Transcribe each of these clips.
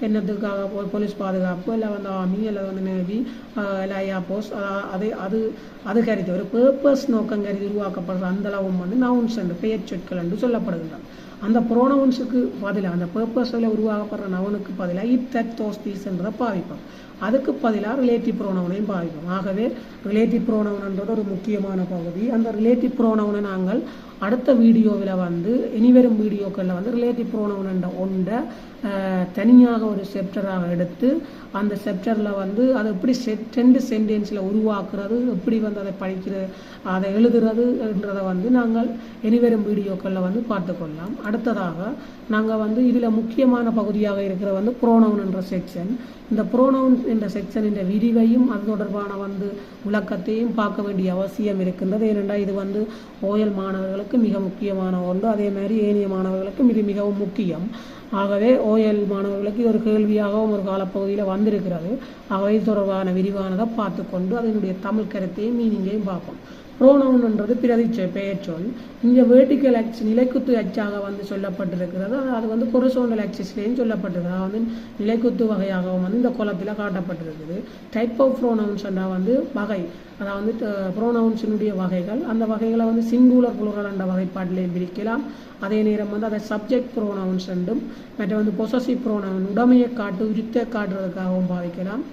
என்னத்துக்காக போலீஸ் பாதுகாப்பு இல்லை வந்து ஆர்மி இல்லை வந்து நேவி இல்லை ஏர்போர்ஸ் அது கருதி ஒரு பர்பஸ் நோக்கம் கருதி உருவாக்கப்படுற அந்த அளவும் வந்து நவுன்ஸ் என்று பெயர் சொற்கள் என்று சொல்லப்படுகின்றன. அந்த ப்ரோனவுன்ஸுக்கு பதிலாக அந்த பர்பஸில் உருவாக்கப்படுற நவுனுக்கு பதிலாக இட் தட் தோஸ் தீஸ் என்றதை பாவிப்போம். அதுக்கு பதிலாக ரிலேட்டிவ் ப்ரோனவுனையும் பாவிப்போம். ஆகவே ரிலேட்டிவ் ப்ரோனவுன்ன்றது ஒரு முக்கியமான பகுதி. அந்த ரிலேட்டிவ் ப்ரோனவுனை நாங்கள் அடுத்த வீடியோவில் வந்து இனிவரும் வீடியோக்களில் வந்து ரிலேட்டிவ் ப்ரோனவுன் என்ற ஒன்றை தனியாக ஒரு செப்டராக எடுத்து அந்த செப்டரில் வந்து அதை எப்படி ரெண்டு சென்டென்ஸில் உருவாக்குறது, எப்படி வந்து அதை படிக்கிறது, அதை எழுதுறதுன்றதை வந்து நாங்கள் இனிவரும் வீடியோக்களில் வந்து பார்த்துக்கொள்ளலாம். அடுத்ததாக நாங்கள் வந்து இதில் முக்கியமான பகுதியாக இருக்கிற வந்து ப்ரோனவுன் என்ற செக்ஷன். இந்த ப்ரோனவுன் என்ற செக்ஷனின் விரிவையும் அது தொடர்பான வந்து விளக்கத்தையும் பார்க்க வேண்டிய அவசியம் இருக்கின்றது. ஏனென்றால் இது வந்து ஓயல் மாணவர்களுக்கு மிக முக்கியமான ஒன்று. அதே மாதிரி ஏனைய மாணவர்களுக்கும் இது மிகவும் முக்கியம். ஆகவே ஓஎல் மாணவர்களுக்கு ஒரு கேள்வியாகவும் ஒரு காலப்பகுதியில் வந்திருக்கிறது. ஆகவே இது தொடர்பான விரிவானதை பார்த்து கொண்டு அதனுடைய தமிழ் கருத்தையும் மீனிங்கையும் பார்ப்போம். ப்ரோனவுன்ன்றது பிரதிச்சொல், பெயர்ச்சொல். இங்கே வேர்டிக்கல் ஆக்சிஸ் நிலைக்குத்து அச்சாக வந்து சொல்லப்பட்டிருக்கிறது. அது வந்து ஹொரிசாண்டல் ஆக்சிஸ்லேயும் சொல்லப்பட்டிருக்கிறது. அது வந்து நிலைக்குத்து வகையாகவும் வந்து இந்த கோலத்தில் காட்டப்பட்டிருக்குது. டைப் ஆஃப் ப்ரோனவுன்ஸ் வந்து வகை, அதாவது ப்ரோனவுன்ஸினுடைய வகைகள். அந்த வகைகளை வந்து சிங்குலர் புளூரல் என்ற வகைப்பாட்டிலையும் பிரிக்கலாம். அதே நேரம் வந்து அதை சப்ஜெக்ட் ப்ரோனவுன்ஸ் என்றும் மற்ற வந்து பொசசிவ் ப்ரோனவுன் உடமையை உரித்தை காட்டுறதுக்காகவும் பாவிக்கலாம்.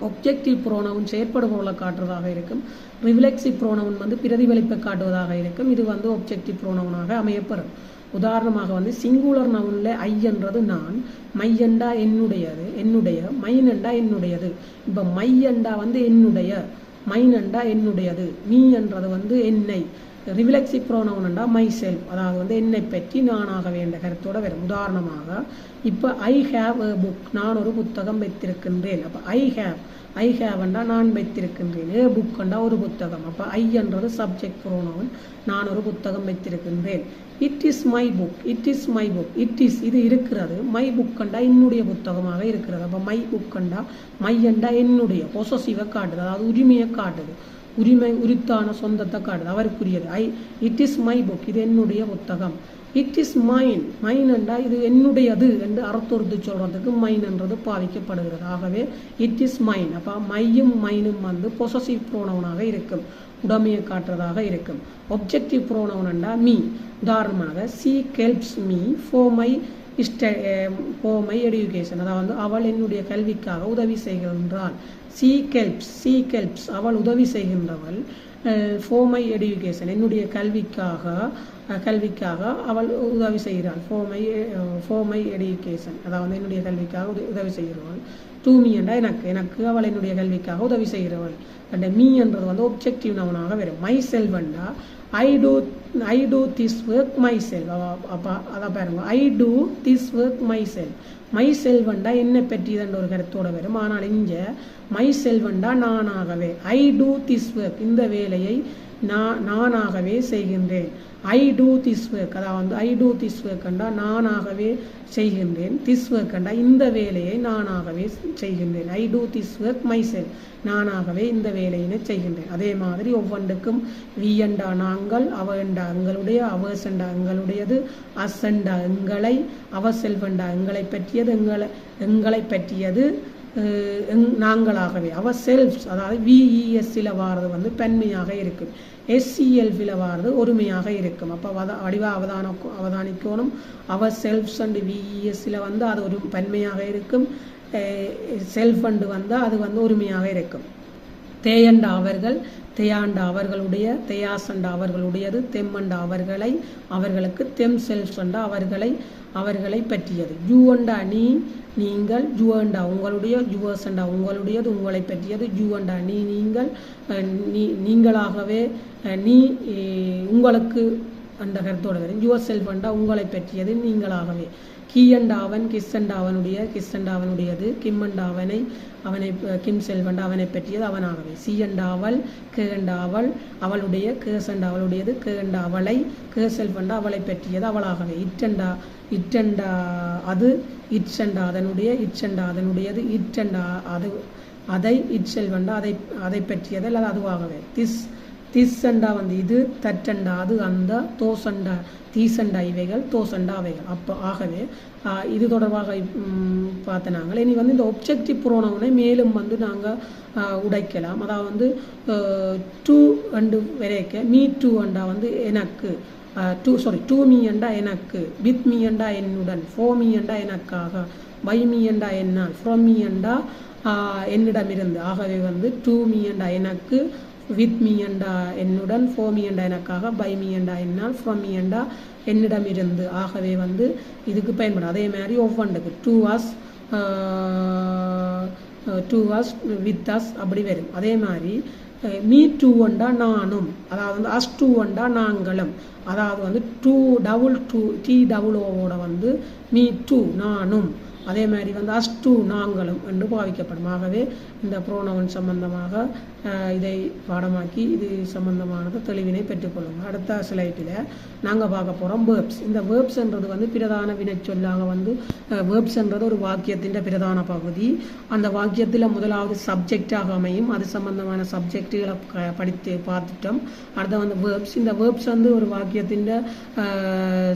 ஒப்ஜெக்டிவ் ப்ரோனவுன் செயற்படுபொருளை காட்டுறதாக இருக்கும். ரிஃப்ளெக்சிவ் ப்ரோனவுன் வந்து பிரதிபலிப்பை காட்டுவதாக இருக்கும். இது வந்து ஒப்ஜெக்டிவ் ப்ரோனவுனாக அமையப்பெறும். உதாரணமாக வந்து சிங்குலர் நவுனில் ஐ என்றது நான், மை என்றா என்னுடையது, என்னுடைய, மைன் என்றா என்னுடையது. இப்போ மை என்றா வந்து என்னுடைய, மைன் என்றா என்னுடையது, மீ என்றது வந்து என்னை. ரிஃப்ளெக்சிவ் ப்ரோனவுன் என்றா மை செல்ஃப், அதாவது வந்து என்னை பற்றி நானாக வேண்ட கருத்தோடு வரும். உதாரணமாக இப்போ ஐ ஹேவ் எ புக், நான் ஒரு புத்தகம் வைத்திருக்கின்றேன். அப்போ ஐ ஹேவ் என்றா நான் வைத்திருக்கின்றேன், ஏ புக் என்றா ஒரு புத்தகம். அப்போ ஐ என்றது சப்ஜெக்ட் ப்ரோனவுன், நான் ஒரு புத்தகம் வைத்திருக்கின்றேன். It is my book, it is my book, it is இது இருக்கிறது, மை புக் என்றா என்னுடைய புத்தகமாக இருக்கிறது. அப்போ மை புக் என்றா மை என்றா என்னுடைய பொசசிவை காட்டுது, அதாவது உரிமையை காட்டுது, உரிமை உரித்தான சொந்தத்தை காட்டுது, அவருக்குரியது. இட் இஸ் மை புக், இது என்னுடைய புத்தகம். இட் இஸ் மைன், மைன் என்றா இது என்னுடையது என்று அர்த்தொருத்து சொல்றதுக்கு மைன் என்றது பாவிக்கப்படுகிறது. ஆகவே இட் இஸ் மைன். அப்போ மையும் மைனும் வந்து பொசசிவ் ப்ரோனவுனாக இருக்கும், உடமையை காட்டுறதாக இருக்கும். ஒப்ஜெக்டிவ் ப்ரோனவுன் என்றா மீ. உதாரணமாக C helps me for my education, அதாவது அவள் என்னுடைய கல்விக்காக உதவி செய்கின்றாள். சி ஹெல்ப்ஸ் அவள் உதவி செய்கின்றவள். ஃபார் மை எடுகேஷன் என்னுடைய கல்விக்காக அவள் உதவி செய்கிறாள். ஃபார் மை எடுகேஷன் அதாவது என்னுடைய கல்விக்காக உதவி செய்கிறவள். டு மீ என்றா எனக்கு அவள் என்னுடைய கல்விக்காக உதவி செய்கிறவள். அண்ட் மீ என்றது வந்து ஒப்ஜெக்டிவ் நவுனாக வரும். மை செல்ஃப் என்றா I do this work myself. அப்போ அதான் பாருங்க, I do this work myself. My செல்வண்டா என்னை பற்றியதுன்ற ஒரு கருத்தோடு வரும். ஆனால் இங்கே மை செல்வண்டா நானாகவே. ஐ டூ திஸ் ஒர்க், இந்த வேலையை நானாகவே செய்கின்றேன். ஐ டூ திஸ் ஒர்க், அதாவது ஐ டூ திஸ் ஒர்க் என்றா நானாகவே செய்கின்றேன். திஸ் ஒர்க் என்றா இந்த வேலையை நானாகவே செய்கின்றேன். I do this work myself, நானாகவே இந்த வேலையினை செய்கின்றேன். அதே மாதிரி ஒவ்வொன்றுக்கும் வி என்றா நாங்கள், அவ என்றா எங்களுடைய, அவர்ஸ் என்றா எங்களுடையது, அஸ் என்றா எங்களை, அவர் செல்வண்டா எங்களை பற்றியது, எங்களை பற்றியது நாங்களாகவே. அவர் செல்ஃப்ஸ் அதாவது விஇஎஸ்சில் வாரது வந்து பெண்மையாக இருக்கும், எஸ்சிஎல்ஃபில் வாரது ஒருமையாக இருக்கும். அப்போ அவதானிக்கணும். அவர் செல்ஃப்ஸ் அண்டு விஇஎஸ்சில் வந்து அது ஒரு பெண்மையாக இருக்கும், செல்ஃப் அண்டு வந்தால் அது வந்து ஒருமையாக இருக்கும். தேயண்டா அவர்கள், தேயாண்டா அவர்களுடைய, தேயாசண்டா அவர்களுடையது, தெம்மண்டா அவர்களை, அவர்களுக்கு, தெம் செல்ஃப்ஸ் அண்டா அவர்களை பற்றியது. ஜூவண்டா நீ, நீங்கள், ஜுவண்டா உங்களுடைய, ஜுவர்ஸண்டா உங்களுடையது, உங்களை பற்றியது. ஜூவண்டா நீங்கள், நீங்களாகவே, நீ உங்களுக்கு அந்த கருத்தோடு வரும். ஜுவர் செல்ஃபண்டா உங்களை பற்றியது, நீங்களாகவே. கீயண்டா அவன், கிஸ்ஸண்டா அவனுடைய, கிஸ்ஸண்டா அவனுடையது. கிம்மண்டா அவனை கிம் செல்வண்டா அவனை பற்றியது, அவனாகவே. சீயண்டா அவள், கேண்டா அவள் அவளுடைய, கேசண்டா அவளுடையது, கேண்டா அவளை, கே செல்வண்டா அவளை பற்றியது, அவளாகவே. இட்டண்டா அது, இட்சண்டா அதனுடைய, இட்சண்டா அதனுடையது, இட்டண்டா அது அதை, இட்செல்வண்டா அதை பற்றியது அல்லது அதுவாகவே. திஸ்ஸண்டா வந்து இது, தட்டண்டா அது, அந்த, தோசண்டா தீசண்டா இவைகள், தோசண்டா அவைகள். அப்போ ஆகவே இது தொடர்பாக பார்த்த நாங்கள் இனி வந்து இந்த ஒப்ஜெக்டிவ் ப்ரோனவுனை மேலும் வந்து நாங்கள் உடைக்கலாம். அதாவது வந்து டூ அண்டு வரைக்க மீ டூ அண்டா வந்து எனக்கு, டூ மீ அண்டா எனக்கு, வித் மீ அண்டா என்னுடன், ஃபோர் மீ அண்டா எனக்காக, பை மீ அண்டா என்னால், ஃப்ரம் மீ அண்டா என்னிடமிருந்து. ஆகவே வந்து டூ மீ அண்டா எனக்கு, வித் மீ அண்டா என்னுடன், ஃபோர் மீ அண்டா எனக்காக, பை மீ அண்டா என்னால், ஃப்ரம் மீ அண்டா என்னிடமிருந்து. ஆகவே வந்து இதுக்கு பயன்படும். அதே மாதிரி ஒவ்வொன்றுக்கு டூ அஸ் வித் அஸ் அப்படி வரும். அதே மாதிரி மீ டூ அண்டா நானும், அதாவது வந்து அஸ் டூ அண்டா நாங்களும், அதாவது வந்து TOOD வந்து மீ டூ நானும், அதே மாதிரி வந்து அஸ் டூ நாங்களும் என்று பாவிக்கப்படும். ஆகவே இந்த ப்ரோனவுன் சம்பந்தமாக இதை பாடமாக்கி இது சம்பந்தமானது தெளிவினை பெற்றுக்கொள்ளுங்க. அடுத்த ஸ்லைட்டில் நாங்கள் பார்க்க போகிறோம் வேர்ப்ஸ். இந்த வேர்ப்ஸ்ன்றது வந்து பிரதான வினைச்சொல்லாக வந்து வேர்ப்ஸ்ன்றது ஒரு வாக்கியத்தின் பிரதான பகுதி. அந்த வாக்கியத்தில் முதலாவது சப்ஜெக்டாக அமையும். அது சம்பந்தமான சப்ஜெக்டுகளை படித்து பார்த்துட்டோம். அடுத்த வந்து வேர்ப்ஸ். இந்த வேர்ப்ஸ் வந்து ஒரு வாக்கியத்தின்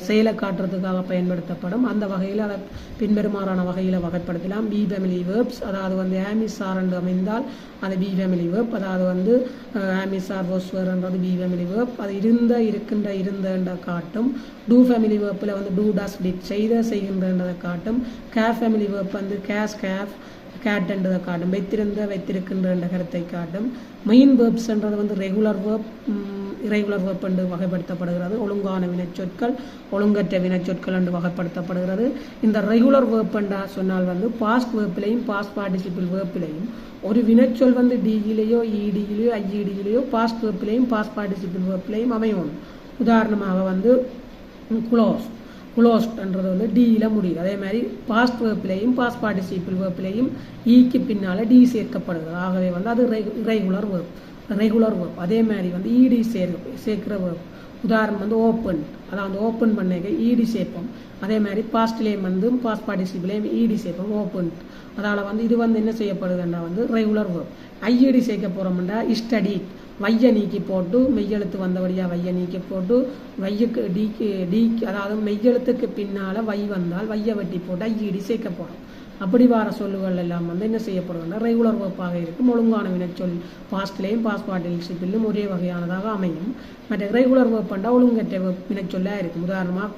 செயலை காட்டுறதுக்காக பயன்படுத்தப்படும். அந்த வகையில் அதை பின்வருமாறான வகையில் வகைப்படுத்தலாம். பி ஃபேமிலி வேர்ப்ஸ், அதாவது வந்து ஆமிசார் என்று அமைந்தால் அது பி ஃபேமிலி வேர்ப். அதாவது வந்து ஆமிசார் வாஸ்வர்ன்றது பி ஃபேமிலி வேர்ப். அது இருந்த காட்டும். டூ ஃபேமிலி வேர்ப்பில் வந்து டூ டஸ் டிட் செய்கின்றதை காட்டும். கேஃப் ஃபேமிலி வேர்ப் வந்து கேஸ் கேஃப் கேட் என்றதை காட்டும். வைத்திருக்கின்ற கருத்தை காட்டும். மெயின் வேர்ப்ஸ்ன்றது வந்து ரெகுலர் வேர்ப் என்று வகைப்படுத்தப்படுகிறது. ஒழுங்கான வினைச்சொற்கள், ஒழுங்கற்ற வினைச்சொற்கள் என்று வகைப்படுத்தப்படுகிறது. இந்த ரெகுலர் வேர்ப் என்றா சொன்னால் வந்து பாஸ்ட் வேர்ப்பிலையும் பாஸ்ட் பார்ட்டிசிபிள் வேர்ப்பிலையும் ஒரு வினைச்சொல் வந்து டியிலேயோ இடியிலேயோ ஐஇடியிலேயோ பாஸ்ட் வேர்ப்பிலையும் பாஸ்ட் பார்ட்டிசிபிள் வேர்ப்பிலையும் அமையும். உதாரணமாக வந்து குளோஸ்ட்ன்றது வந்து டியில் முடியுது. அதே மாதிரி பாஸ்ட் வேர்ப்பிலையும் பாஸ்ட் பார்ட்டிசிபிள் வேர்ப்பிலையும் ஈக்கு பின்னால் டி சேர்க்கப்படுகிறது. ஆகவே வந்து அது ரெகுலர் வேர்ப். அதே மாதிரி வந்து இடி சேர்க்கிற வேர்ப். உதாரணம் வந்து ஓப்பன், அதாவது ஓப்பன் பண்ண இடி சேர்ப்போம். அதே மாதிரி பாஸ்ட்லேயும் வந்து பாஸ்ட் பார்ட்டிசிபிளையும் இடி சேர்ப்போம் ஓப்பன். அதனால் வந்து இது வந்து என்ன செய்யப்படுதுன்னா வந்து ரெகுலர் வேர்ப். ஐஇடி சேர்க்க போகிறோம்னா ஸ்டடி, வைய நீக்கி போட்டு மெய்யெழுத்து வந்தபடியாக வைய நீக்கி போட்டு வையக்கு டிக்கு அதாவது மெய்யெழுத்துக்கு பின்னால் வை வந்தால் வைய வெட்டி போட்டு ஐஇடி சேர்க்க போகிறோம். அப்படி வார சொல்லுகள் எல்லாம் வந்து என்ன செய்யப்படுதுன்னா ரெகுலர் வேர்ப்பாக இருக்கும். ஒழுங்கான வினைச்சொல் பாஸ்ட்லேயும் பாஸ்ட் பார்ட்டிசிபிளும் ஒரே வகையானதாக அமையும். மற்ற ரெகுலர் வேர்ப் பண்ணால் ஒழுங்கற்ற வினைச்சொல்லாக இருக்கும். உதாரணமாக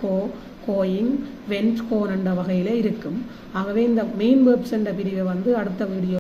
கோயிங், வென்ட், கோன் என்ற வகையில் இருக்கும். ஆகவே இந்த மெயின் வேர்ப்ஸ் என்ற பிரிவை வந்து அடுத்த வீடியோ